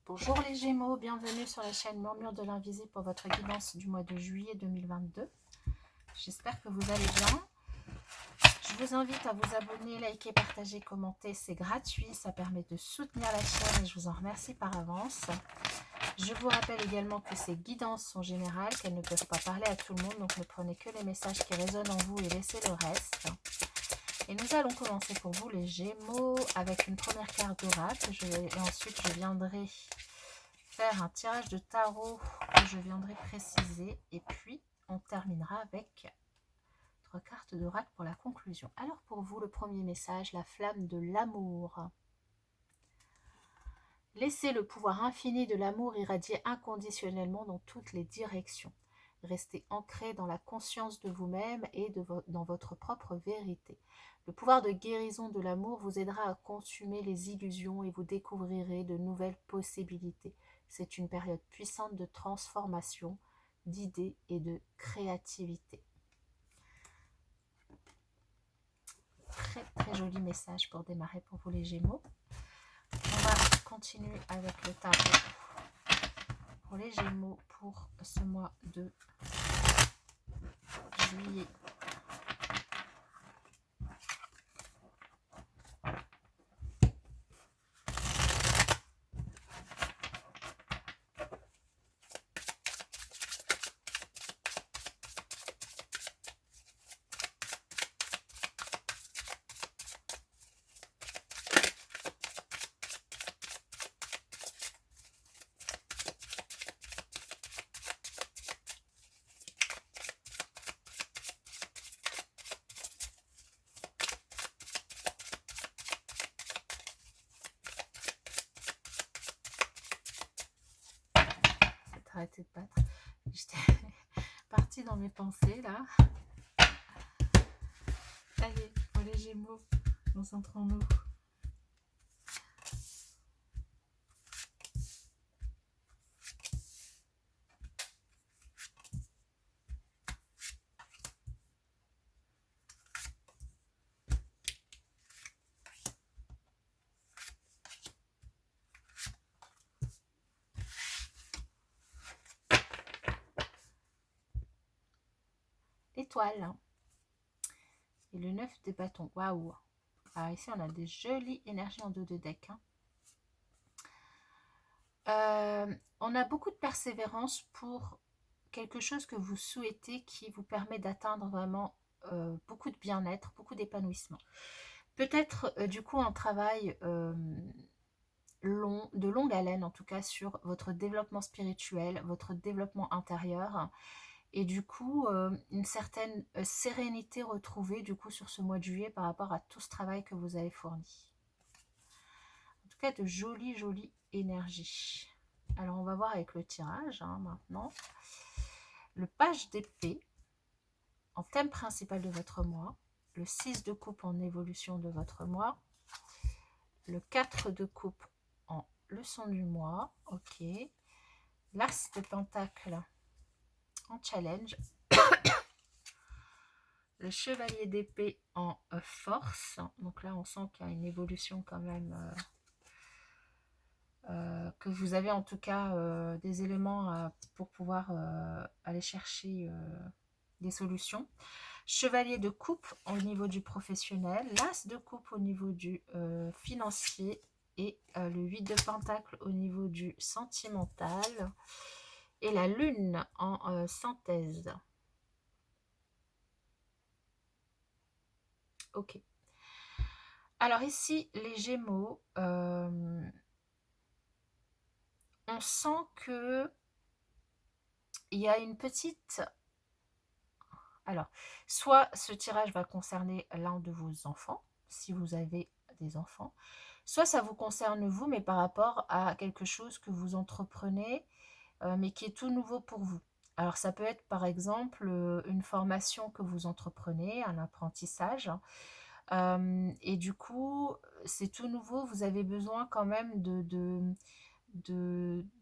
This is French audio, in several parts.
Bonjour les Gémeaux, bienvenue sur la chaîne Murmure de l'Invisible pour votre guidance du mois de juillet 2022. J'espère que vous allez bien. Je vous invite à vous abonner, liker, partager, commenter, c'est gratuit, ça permet de soutenir la chaîne et je vous en remercie par avance. Je vous rappelle également que ces guidances sont générales, qu'elles ne peuvent pas parler à tout le monde, donc ne prenez que les messages qui résonnent en vous et laissez le reste. Et nous allons commencer pour vous les Gémeaux avec une première carte d'oracle et ensuite je viendrai faire un tirage de tarot que je viendrai préciser et puis on terminera avec 3 cartes d'oracle pour la conclusion. Alors pour vous, le premier message, la flamme de l'amour. Laissez le pouvoir infini de l'amour irradier inconditionnellement dans toutes les directions. Restez ancré dans la conscience de vous-même et dans votre propre vérité. Le pouvoir de guérison de l'amour vous aidera à consumer les illusions et vous découvrirez de nouvelles possibilités. C'est une période puissante de transformation, d'idées et de créativité. Très très joli message pour démarrer pour vous les Gémeaux. On va continuer avec le tarot pour les Gémeaux pour ce mois de juillet. Arrêtez de battre. J'étais partie dans mes pensées là. Allez, pour les Gémeaux, concentrons-nous. L'étoile et le 9 de bâton. Waouh! Alors ici, on a des jolies énergies en dos de deck. On a beaucoup de persévérance pour quelque chose que vous souhaitez qui vous permet d'atteindre vraiment beaucoup de bien-être, beaucoup d'épanouissement. Peut-être du coup un travail de longue haleine en tout cas sur votre développement spirituel, votre développement intérieur et du coup une certaine sérénité retrouvée du coup sur ce mois de juillet par rapport à tout ce travail que vous avez fourni. En tout cas de jolies énergies. Alors on va voir avec le tirage maintenant. Le page d'épée en thème principal de votre mois, le 6 de coupe en évolution de votre mois, le 4 de coupe en leçon du mois, ok, l'as de pentacle en challenge, le chevalier d'épée en force, donc là on sent qu'il y a une évolution quand même, que vous avez en tout cas des éléments pour pouvoir aller chercher des solutions. Chevalier de coupe au niveau du professionnel, l'as de coupe au niveau du financier et le 8 de pentacle au niveau du sentimental et la lune en synthèse. Ok. Alors ici, les Gémeaux, on sent que il y a une petite... Alors, soit ce tirage va concerner l'un de vos enfants, si vous avez des enfants, soit ça vous concerne vous, mais par rapport à quelque chose que vous entreprenez, mais qui est tout nouveau pour vous. Alors, ça peut être par exemple une formation que vous entreprenez, un apprentissage, et du coup, c'est tout nouveau, vous avez besoin quand même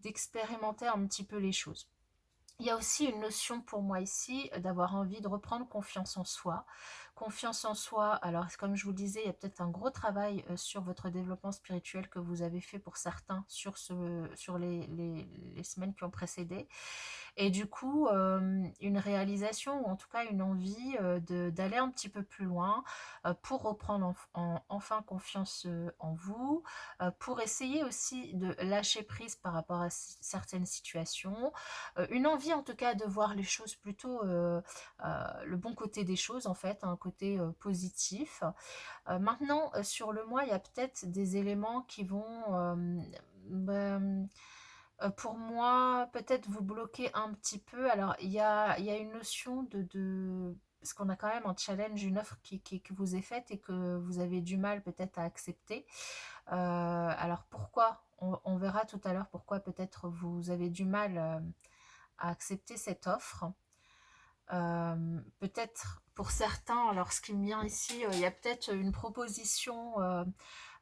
d'expérimenter un petit peu les choses. Il y a aussi une notion pour moi ici d'avoir envie de reprendre confiance en soi. Confiance en soi, alors comme je vous le disais, il y a peut-être un gros travail sur votre développement spirituel que vous avez fait pour certains sur les semaines qui ont précédé. Et du coup, une réalisation ou en tout cas une envie d'aller un petit peu plus loin pour reprendre enfin confiance en vous, pour essayer aussi de lâcher prise par rapport à certaines situations, une envie en tout cas de voir les choses plutôt, le bon côté des choses en fait, un côté positif. Maintenant, sur le mois, il y a peut-être des éléments qui vont, ben, pour moi, peut-être vous bloquer un petit peu. Alors, il y a une notion parce qu'on a quand même un challenge, une offre que vous est faite et que vous avez du mal peut-être à accepter. Alors, pourquoi? On verra tout à l'heure pourquoi peut-être vous avez du mal à accepter cette offre. Peut-être pour certains, alors ce qui me vient ici, il y a peut-être une proposition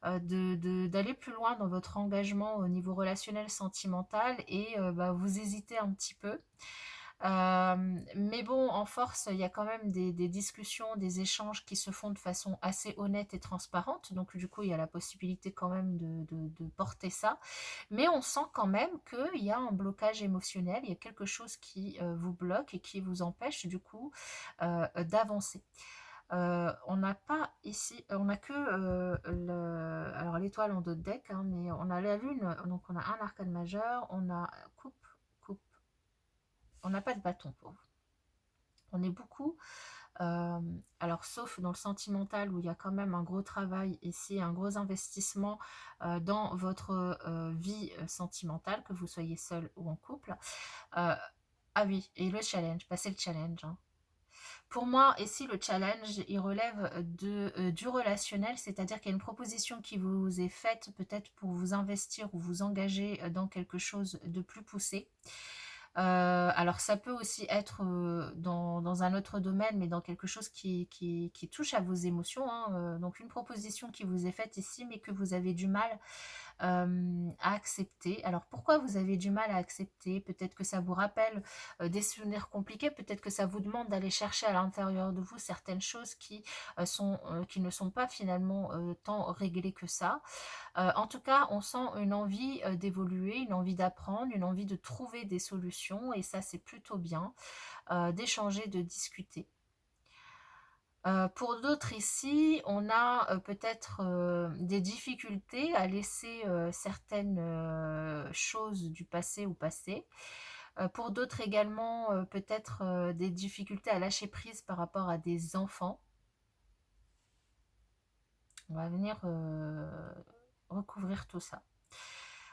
d'aller plus loin dans votre engagement au niveau relationnel sentimental et bah, vous hésitez un petit peu. Mais bon, en force, il y a quand même des discussions, des échanges qui se font de façon assez honnête et transparente. Donc du coup, il y a la possibilité quand même de porter ça. Mais on sent quand même qu'il y a un blocage émotionnel, il y a quelque chose qui vous bloque et qui vous empêche du coup d'avancer. On n'a pas ici, on n'a que alors l'étoile en dos de deck, hein, mais on a la lune, donc on a un arcane majeur, on a coupe, on n'a pas de bâton pour vous. On est beaucoup, alors sauf dans le sentimental où il y a quand même un gros travail ici, un gros investissement dans votre vie sentimentale, que vous soyez seul ou en couple. Ah oui, et le challenge, passer le challenge, hein. Pour moi, ici, le challenge, il relève du relationnel, c'est-à-dire qu'il y a une proposition qui vous est faite peut-être pour vous investir ou vous engager dans quelque chose de plus poussé. Alors ça peut aussi être dans un autre domaine, mais dans quelque chose qui touche à vos émotions, hein, donc une proposition qui vous est faite ici, mais que vous avez du mal à accepter. Alors pourquoi vous avez du mal à accepter? Peut-être que ça vous rappelle des souvenirs compliqués, peut-être que ça vous demande d'aller chercher à l'intérieur de vous certaines choses qui ne sont pas finalement tant réglées que ça. En tout cas, on sent une envie d'évoluer, une envie d'apprendre, une envie de trouver des solutions, et ça c'est plutôt bien, d'échanger, de discuter. Pour d'autres ici, on a peut-être des difficultés à laisser certaines choses du passé au passé. Pour d'autres également, peut-être des difficultés à lâcher prise par rapport à des enfants. On va venir recouvrir tout ça.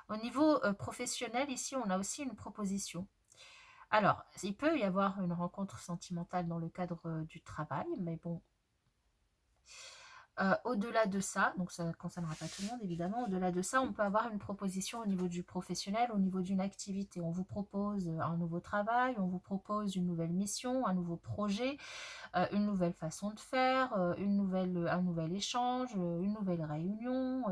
Au niveau professionnel, ici, on a aussi une proposition. Alors, il peut y avoir une rencontre sentimentale dans le cadre du travail, mais bon, au-delà de ça, donc ça ne concernera pas tout le monde évidemment, au-delà de ça, on peut avoir une proposition au niveau du professionnel, au niveau d'une activité. On vous propose un nouveau travail, on vous propose une nouvelle mission, un nouveau projet, une nouvelle façon de faire, un nouvel échange, une nouvelle réunion.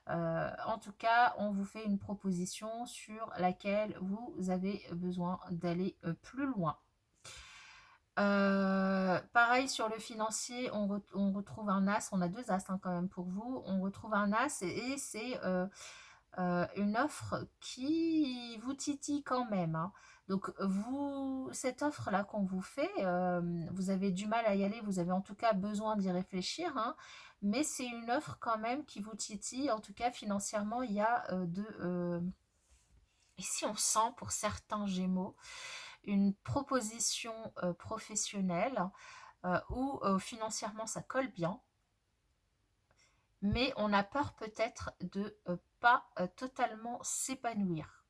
En tout cas, on vous fait une proposition sur laquelle vous avez besoin d'aller plus loin. Pareil sur le financier, on retrouve un as, on a deux as hein, quand même pour vous, on retrouve un as et c'est une offre qui vous titille quand même, hein. Donc cette offre-là qu'on vous fait, vous avez du mal à y aller, vous avez en tout cas besoin d'y réfléchir, hein, mais c'est une offre quand même qui vous titille, en tout cas financièrement, il y a ici on sent pour certains Gémeaux une proposition professionnelle où financièrement ça colle bien, mais on a peur peut-être de pas totalement s'épanouir.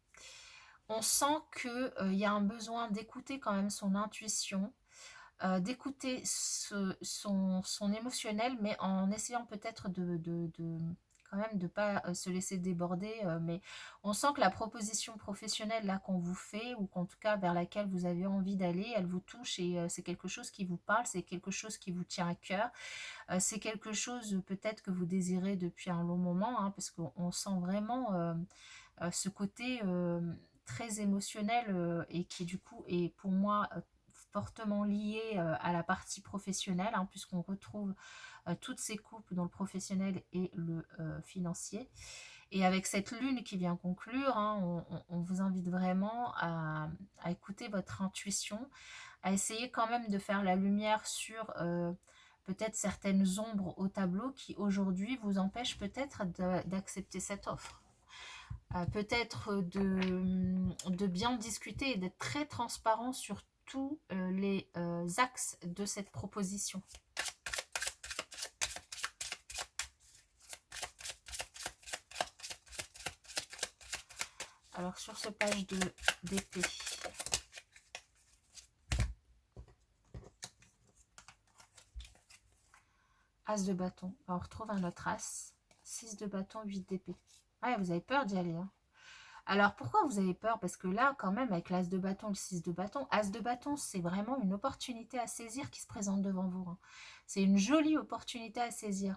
On sent qu'il y a un besoin d'écouter quand même son intuition, d'écouter son émotionnel, mais en essayant peut-être quand même de ne pas se laisser déborder. Mais on sent que la proposition professionnelle là qu'on vous fait, ou qu'en tout cas vers laquelle vous avez envie d'aller, elle vous touche et c'est quelque chose qui vous parle, c'est quelque chose qui vous tient à cœur. C'est quelque chose peut-être que vous désirez depuis un long moment, hein, parce qu'on sent vraiment ce côté très émotionnel et qui du coup est pour moi fortement lié à la partie professionnelle, hein, puisqu'on retrouve toutes ces coupes dans le professionnel et le financier. Et avec cette lune qui vient conclure, hein, on vous invite vraiment à écouter votre intuition, à essayer quand même de faire la lumière sur peut-être certaines ombres au tableau qui aujourd'hui vous empêchent peut-être d'accepter cette offre. Peut-être de bien discuter et d'être très transparent sur tous les axes de cette proposition. Alors sur ce page d'épée, As de bâton, on retrouve un autre As, 6 de bâton, 8 d'épée. Ouais, vous avez peur d'y aller, hein. Alors, pourquoi vous avez peur? Parce que là, quand même, avec l'As de bâton, le 6 de bâton, As de bâton, c'est vraiment une opportunité à saisir qui se présente devant vous, hein. C'est une jolie opportunité à saisir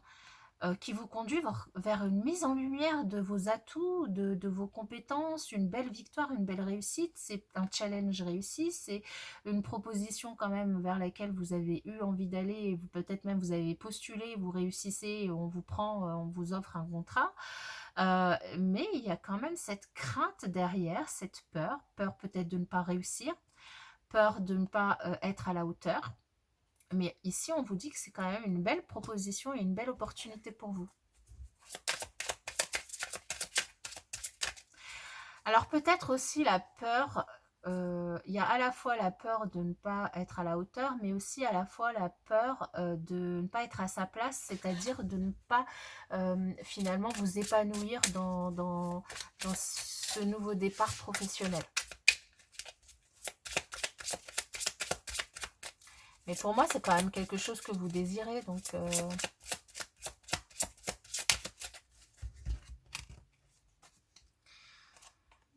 qui vous conduit vers une mise en lumière de vos atouts, de vos compétences, une belle victoire, une belle réussite. C'est un challenge réussi, c'est une proposition quand même vers laquelle vous avez eu envie d'aller et peut-être même vous avez postulé, vous réussissez, on vous prend, on vous offre un contrat. Mais il y a quand même cette crainte derrière, cette peur peut-être de ne pas réussir, peur de ne pas être à la hauteur. Mais ici, on vous dit que c'est quand même une belle proposition et une belle opportunité pour vous. Alors peut-être aussi la peur, il y a à la fois la peur de ne pas être à la hauteur, mais aussi à la fois la peur de ne pas être à sa place, c'est-à-dire de ne pas finalement vous épanouir dans ce nouveau départ professionnel. Mais pour moi, c'est quand même quelque chose que vous désirez, donc...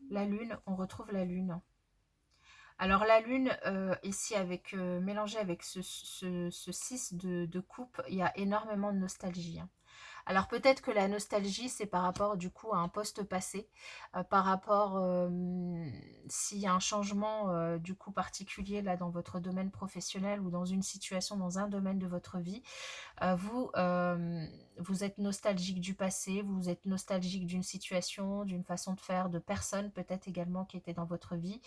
La lune, on retrouve la lune. Alors la lune, ici, mélangée avec ce 6 de coupe, il y a énormément de nostalgie, hein. Alors peut-être que la nostalgie, c'est par rapport du coup à un poste passé, par rapport s'il y a un changement du coup particulier là dans votre domaine professionnel ou dans une situation, dans un domaine de votre vie, vous êtes nostalgique du passé, vous êtes nostalgique d'une situation, d'une façon de faire, de personnes peut-être également qui étaient dans votre vie.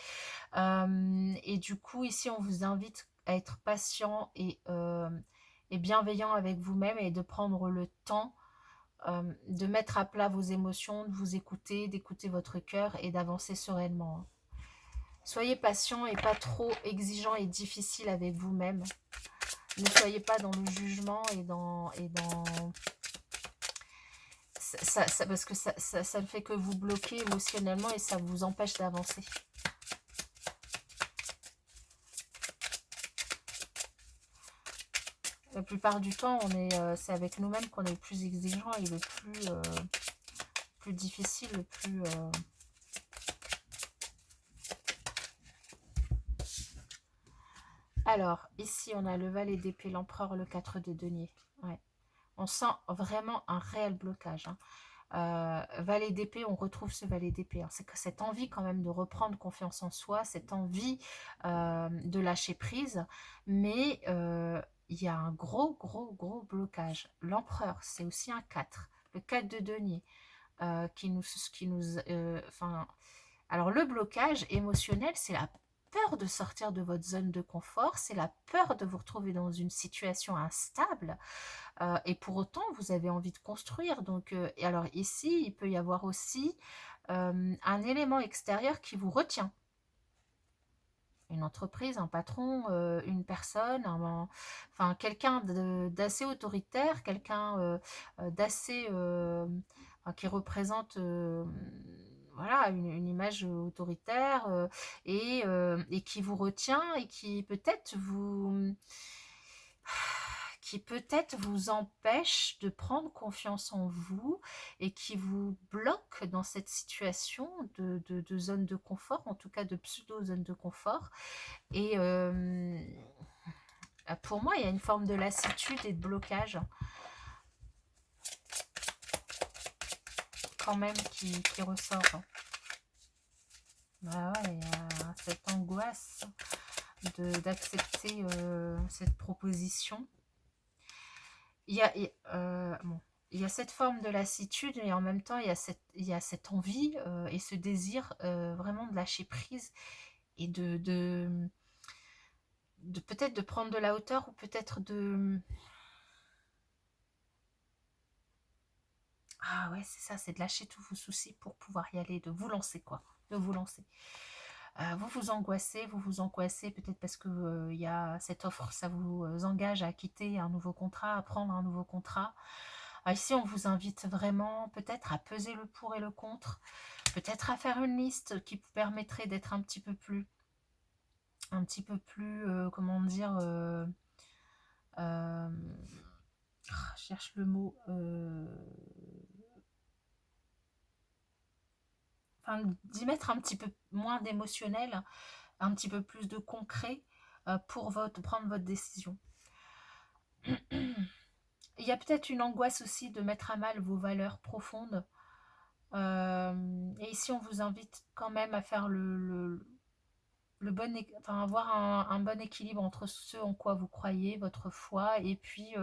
Et du coup, ici, on vous invite à être patient et bienveillant avec vous-même et de prendre le temps de mettre à plat vos émotions, de vous écouter, d'écouter votre cœur et d'avancer sereinement. Soyez patient et pas trop exigeant et difficile avec vous-même. Ne soyez pas dans le jugement et dans parce que ça ne fait que vous bloquer émotionnellement et ça vous empêche d'avancer. La plupart du temps, c'est avec nous-mêmes qu'on est le plus exigeant et le plus difficile, le plus... Alors, ici, on a le valet d'épée, l'empereur, le 4 de denier. Ouais. On sent vraiment un réel blocage, hein. Valet d'épée, on retrouve ce valet d'épée, hein. C'est que cette envie quand même de reprendre confiance en soi, cette envie de lâcher prise, mais il y a un gros blocage. L'empereur, c'est aussi un 4, le 4 de denier, alors le blocage émotionnel, c'est la peur de sortir de votre zone de confort, c'est la peur de vous retrouver dans une situation instable, et pour autant, vous avez envie de construire. Donc, et alors ici, il peut y avoir aussi un élément extérieur qui vous retient. Une entreprise, un patron, une personne, enfin quelqu'un d'assez autoritaire, quelqu'un d'assez... qui représente... voilà, une image autoritaire et qui vous retient et qui peut-être vous empêche de prendre confiance en vous et qui vous bloque dans cette situation de zone de confort, en tout cas de pseudo-zone de confort. Et pour moi, il y a une forme de lassitude et de blocage quand même qui ressort. Ah ouais, il y a cette angoisse d'accepter cette proposition. Bon, il y a cette forme de lassitude, et en même temps, il y a cette envie et ce désir vraiment de lâcher prise et de peut-être de prendre de la hauteur, ou peut-être de... Ah ouais, c'est ça, c'est de lâcher tous vos soucis pour pouvoir y aller, de vous lancer, quoi, de vous lancer. Vous vous angoissez peut-être parce que il y a cette offre, ça vous engage à quitter un nouveau contrat, à prendre un nouveau contrat. Ici, on vous invite vraiment peut-être à peser le pour et le contre, peut-être à faire une liste qui vous permettrait d'être comment dire, euh, je cherche le mot, enfin, d'y mettre un petit peu moins d'émotionnel, un petit peu plus de concret pour prendre votre décision. Il y a peut-être une angoisse aussi de mettre à mal vos valeurs profondes. Et ici, on vous invite quand même à faire enfin, avoir un bon équilibre entre ce en quoi vous croyez, votre foi, et puis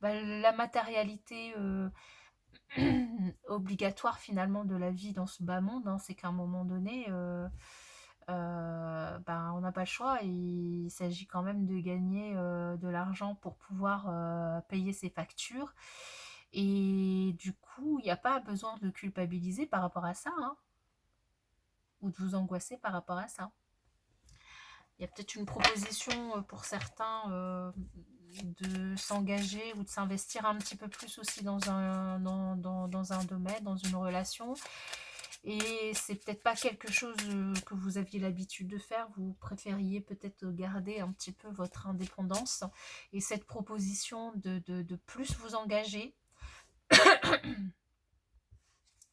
la matérialité obligatoire finalement de la vie dans ce bas monde, hein. C'est qu'à un moment donné, on n'a pas le choix, et il s'agit quand même de gagner de l'argent pour pouvoir payer ses factures. Et du coup, il n'y a pas besoin de culpabiliser par rapport à ça, hein, ou de vous angoisser par rapport à ça. Il y a peut-être une proposition pour certains de s'engager ou de s'investir un petit peu plus aussi dans dans un domaine, dans une relation. Et c'est peut-être pas quelque chose que vous aviez l'habitude de faire. Vous préfériez peut-être garder un petit peu votre indépendance. Et cette proposition de plus vous engager,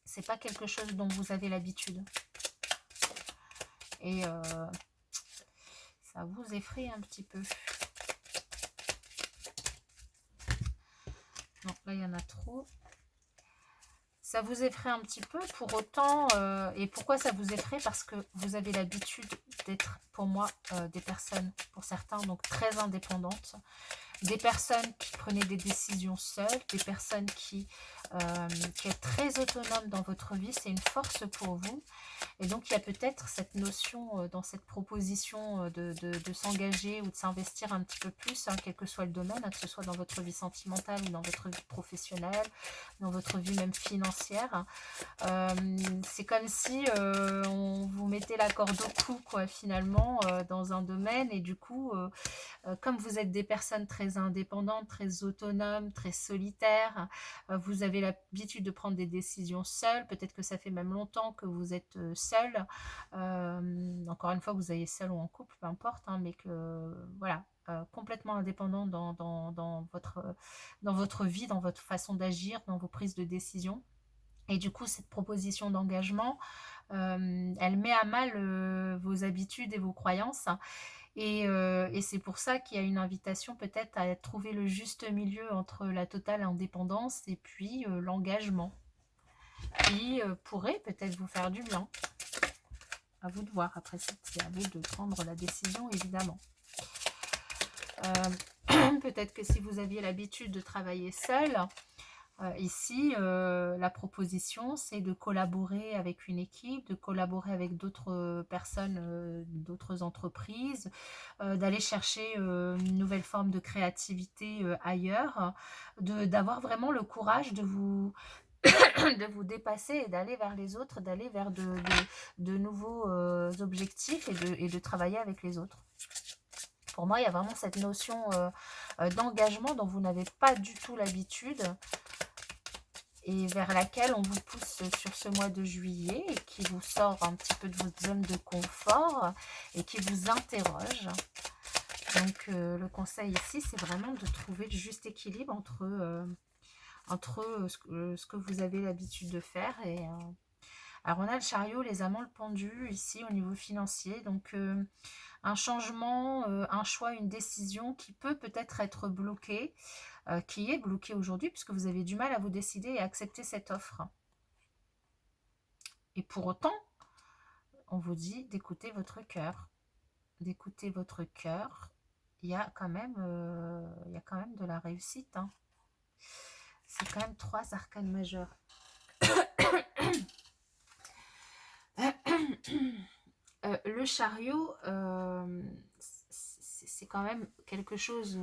c'est pas quelque chose dont vous avez l'habitude. Et ça vous effraie un petit peu. Non, là, il y en a trop. Ça vous effraie un petit peu, pour autant, et pourquoi ça vous effraie? Parce que vous avez l'habitude d'être, pour moi, des personnes, pour certains, donc très indépendantes, des personnes qui prenaient des décisions seules, des personnes qui est très autonome dans votre vie. C'est une force pour vous. Et donc, il y a peut-être cette notion dans cette proposition de s'engager ou de s'investir un petit peu plus, hein, quel que soit le domaine, hein, que ce soit dans votre vie sentimentale ou dans votre vie professionnelle, dans votre vie même financière. C'est comme si on vous mettait la corde au cou, quoi, finalement, dans un domaine. Et du coup, comme vous êtes des personnes très indépendantes, très autonomes, très solitaires, vous avez l'habitude de prendre des décisions seules. Peut-être que ça fait même longtemps que vous êtes seul. Encore une fois, que vous ayez seul ou en couple, peu importe, hein, mais que voilà, complètement indépendant dans votre vie, dans votre façon d'agir, dans vos prises de décision. Et du coup, cette proposition d'engagement, elle met à mal vos habitudes et vos croyances. Et c'est pour ça qu'il y a une invitation peut-être à trouver le juste milieu entre la totale indépendance et puis l'engagement, qui pourrait peut-être vous faire du bien. À vous de voir. Après, c'est à vous de prendre la décision, évidemment. Peut-être que si vous aviez l'habitude de travailler seul, ici, la proposition, c'est de collaborer avec une équipe, de collaborer avec d'autres personnes, d'autres entreprises, d'aller chercher une nouvelle forme de créativité ailleurs, d'avoir vraiment le courage de vous de vous dépasser et d'aller vers les autres, d'aller vers de nouveaux objectifs, et de travailler avec les autres. Pour moi, il y a vraiment cette notion d'engagement dont vous n'avez pas du tout l'habitude, et vers laquelle on vous pousse sur ce mois de juillet, et qui vous sort un petit peu de votre zone de confort et qui vous interroge. Donc le conseil ici, c'est vraiment de trouver le juste équilibre entre ce que vous avez l'habitude de faire. Et alors on a le chariot, les amants, le pendu ici au niveau financier. Donc un changement, un choix, une décision qui peut peut-être être bloquée, qui est bloquée aujourd'hui, puisque vous avez du mal à vous décider et à accepter cette offre. Et pour autant, on vous dit d'écouter votre cœur. D'écouter votre cœur. Il y a quand même de la réussite, hein. C'est quand même 3 arcanes majeures. Le chariot, c'est quand même quelque chose...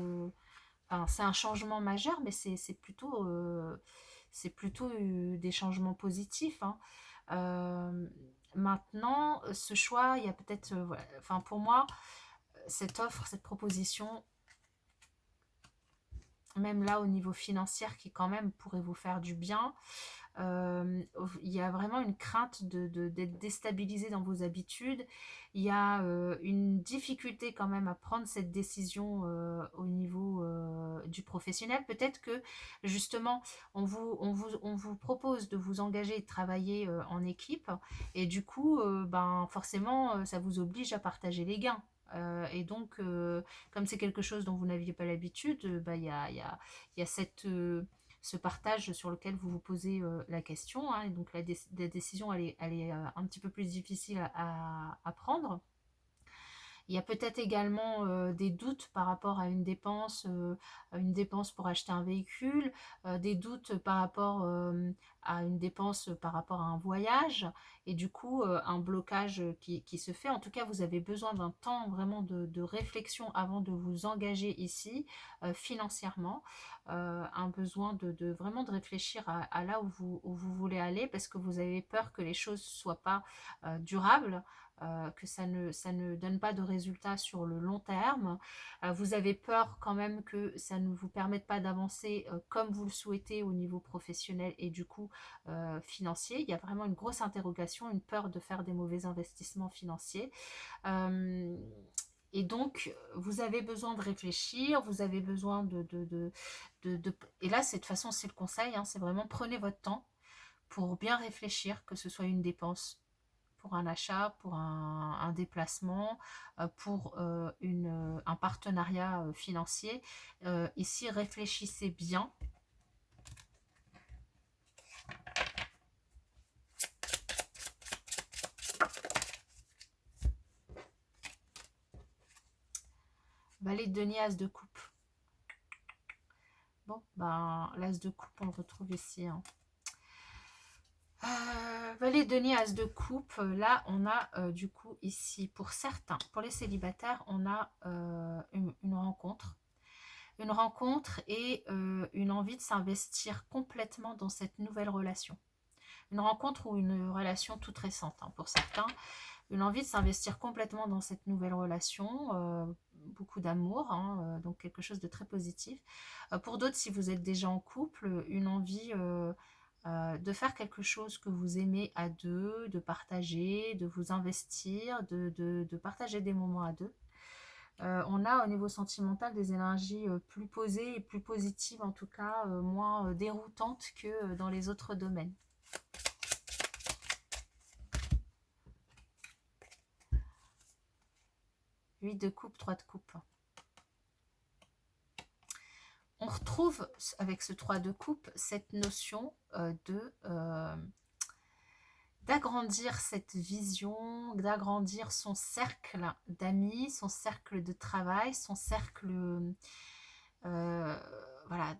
enfin, c'est un changement majeur, mais c'est plutôt des changements positifs, hein. Maintenant, ce choix, il y a peut-être... voilà, enfin, pour moi, cette offre, cette proposition, même là au niveau financier, qui quand même pourrait vous faire du bien, il y a vraiment une crainte d'être déstabilisé dans vos habitudes. Il y a une difficulté quand même à prendre cette décision au niveau du professionnel. Peut-être que justement, on vous propose de vous engager et de travailler en équipe, et du coup, ben, forcément, ça vous oblige à partager les gains. Et donc, comme c'est quelque chose dont vous n'aviez pas l'habitude, bah, il y a ce partage sur lequel vous vous posez la question, hein, et donc la décision, elle est un petit peu plus difficile à prendre. Il y a peut-être également des doutes par rapport à une dépense pour acheter un véhicule, des doutes par rapport à une dépense par rapport à un voyage, et du coup un blocage qui se fait. En tout cas, vous avez besoin d'un temps vraiment de réflexion avant de vous engager ici financièrement, un besoin vraiment de réfléchir à là où vous voulez aller, parce que vous avez peur que les choses ne soient pas durables, que ça ne donne pas de résultats sur le long terme. Vous avez peur quand même que ça ne vous permette pas d'avancer comme vous le souhaitez au niveau professionnel et du coup financier. Il y a vraiment une grosse interrogation, une peur de faire des mauvais investissements financiers. Et donc, vous avez besoin de réfléchir, vous avez besoin et là, de toute façon, c'est le conseil, hein, c'est vraiment prenez votre temps pour bien réfléchir, que ce soit une dépense pour un achat, pour un déplacement, pour un partenariat financier. Ici, réfléchissez bien. Valet de denier, as de coupe. Bon, ben, l'as de coupe, on le retrouve ici, hein. Valet de denier, as de coupe. Là, on a du coup ici, pour certains, pour les célibataires, on a une rencontre. Une rencontre et une envie de s'investir complètement dans cette nouvelle relation. Une rencontre ou une relation toute récente, hein, pour certains. Une envie de s'investir complètement dans cette nouvelle relation. Beaucoup d'amour, hein, donc quelque chose de très positif. Pour d'autres, si vous êtes déjà en couple, une envie de faire quelque chose que vous aimez à deux, de partager, de vous investir, de partager des moments à deux. On a au niveau sentimental des énergies plus posées et plus positives, en tout cas moins déroutantes que dans les autres domaines. Huit de coupe, 3 de coupe. On retrouve avec ce 3 de coupe cette notion d'agrandir cette vision, d'agrandir son cercle d'amis, son cercle de travail, son cercle, voilà,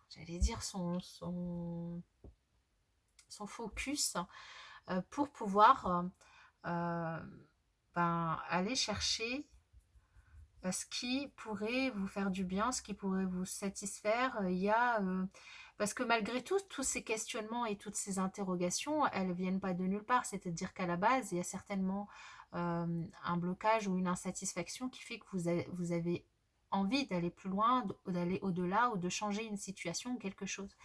j'allais dire son focus, pour pouvoir aller chercher ce qui pourrait vous faire du bien, ce qui pourrait vous satisfaire. Il y a... parce que malgré tout, tous ces questionnements et toutes ces interrogations, elles ne viennent pas de nulle part. C'est-à-dire qu'à la base, il y a certainement un blocage ou une insatisfaction qui fait que vous avez envie d'aller plus loin, d'aller au-delà ou de changer une situation ou quelque chose.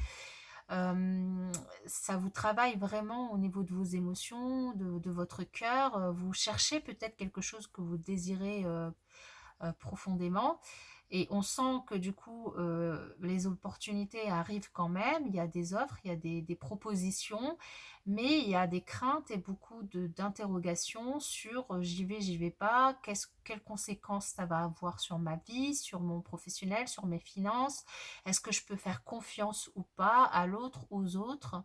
Ça vous travaille vraiment au niveau de vos émotions, de votre cœur. Vous cherchez peut-être quelque chose que vous désirez profondément, et on sent que du coup les opportunités arrivent quand même. Il y a des offres, il y a des propositions, mais il y a des craintes et beaucoup d'interrogations sur j'y vais pas, quelles conséquences ça va avoir sur ma vie, sur mon professionnel, sur mes finances, est-ce que je peux faire confiance ou pas à l'autre, aux autres,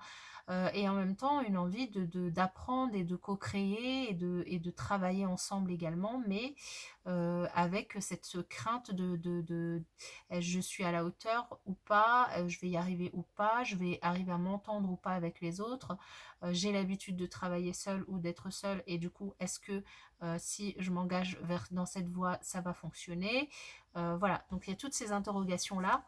et en même temps une envie d'apprendre et de co-créer et de travailler ensemble également, mais avec cette crainte je suis à la hauteur ou pas, je vais y arriver ou pas, je vais arriver à m'entendre ou pas avec les autres, j'ai l'habitude de travailler seule ou d'être seule et du coup est-ce que si je m'engage dans cette voie ça va fonctionner, voilà, donc il y a toutes ces interrogations là.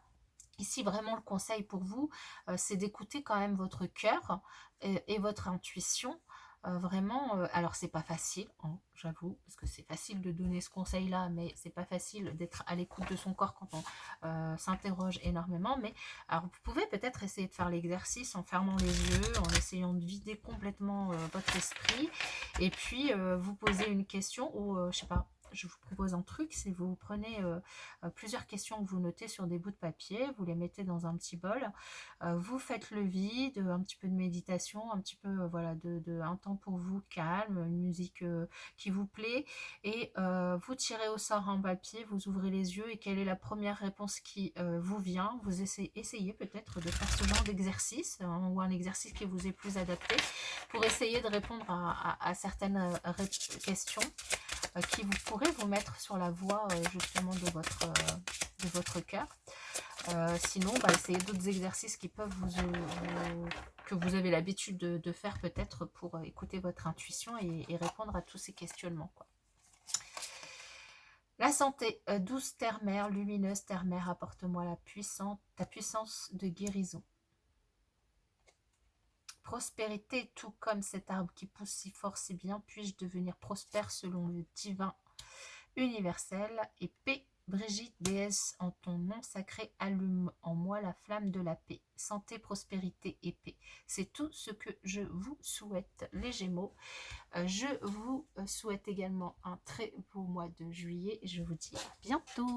Ici, vraiment, le conseil pour vous, c'est d'écouter quand même votre cœur et votre intuition. Vraiment, alors c'est pas facile, hein, j'avoue, parce que c'est facile de donner ce conseil-là, mais c'est pas facile d'être à l'écoute de son corps quand on s'interroge énormément. Mais alors, vous pouvez peut-être essayer de faire l'exercice en fermant les yeux, en essayant de vider complètement votre esprit, et puis vous posez une question ou je sais pas. Je vous propose un truc, c'est vous prenez plusieurs questions que vous notez sur des bouts de papier, vous les mettez dans un petit bol, vous faites le vide, un petit peu de méditation, un petit peu voilà, un temps pour vous calme, une musique qui vous plaît, et vous tirez au sort un papier, vous ouvrez les yeux et quelle est la première réponse qui vous vient, vous essayez peut-être de faire ce genre d'exercice ou un exercice qui vous est plus adapté pour essayer de répondre à certaines questions qui vous pourrez vous mettre sur la voie justement de votre cœur. Sinon, essayez d'autres exercices qui peuvent que vous avez l'habitude de faire peut-être pour écouter votre intuition et répondre à tous ces questionnements, quoi. La santé, douce terre-mère, lumineuse terre-mère, apporte-moi ta puissance de guérison. Prospérité, tout comme cet arbre qui pousse si fort, si bien, puis-je devenir prospère selon le divin universel. Et paix, Brigitte, déesse, en ton nom sacré, allume en moi la flamme de la paix. Santé, prospérité et paix. C'est tout ce que je vous souhaite, les Gémeaux. Je vous souhaite également un très beau mois de juillet et je vous dis à bientôt.